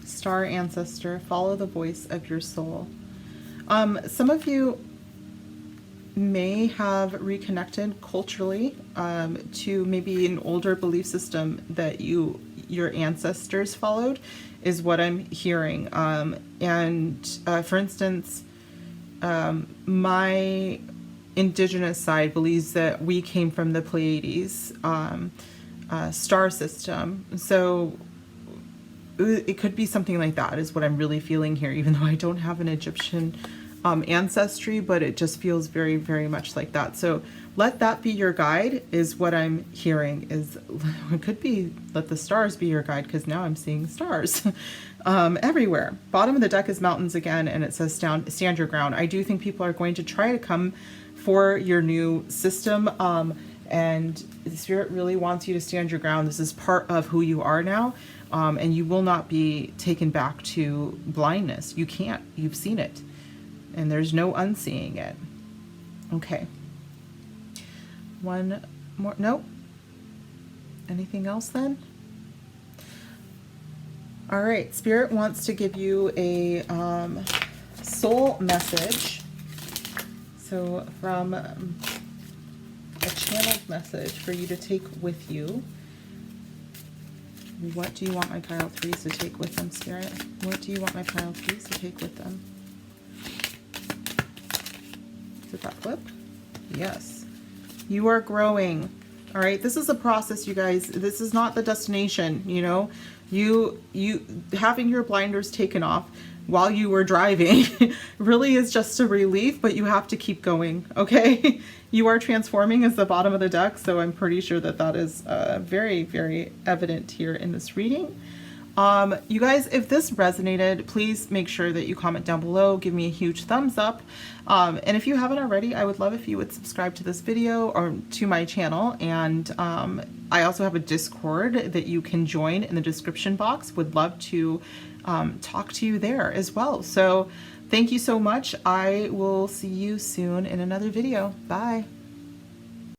Star Ancestor, follow the voice of your soul. Some of you may have reconnected culturally to maybe an older belief system that your ancestors followed, is what I'm hearing. For instance, my indigenous side believes that we came from the Pleiades star system. So it could be something like that is what I'm really feeling here, even though I don't have an Egyptian ancestry, but it just feels very, very much like that. So let that be your guide is what I'm hearing. Is it could be let the stars be your guide, because now I'm seeing stars everywhere. Bottom of the deck is mountains again, and it says stand your ground. I do think people are going to try to come for your new system, and the Spirit really wants you to stand your ground. This is part of who you are now. And you will not be taken back to blindness. You can't. You've seen it. And there's no unseeing it. Okay. One more. Nope. Anything else then? All right. Spirit wants to give you a soul message. So from a channeled message for you to take with you. What do you want my pile threes to take with them, Spirit? What do you want my pile threes to take with them? Is it that flip? Yes. You are growing. All right. This is a process, you guys. This is not the destination, you know. You having your blinders taken off while you were driving really is just a relief, but you have to keep going, okay? You are transforming as the bottom of the deck, so I'm pretty sure that that is very, very evident here in this reading. You guys, if this resonated, please make sure that you comment down below, give me a huge thumbs up. And if you haven't already, I would love if you would subscribe to this video or to my channel. And I also have a Discord that you can join in the description box. Would love to talk to you there as well. So thank you so much. I will see you soon in another video. Bye.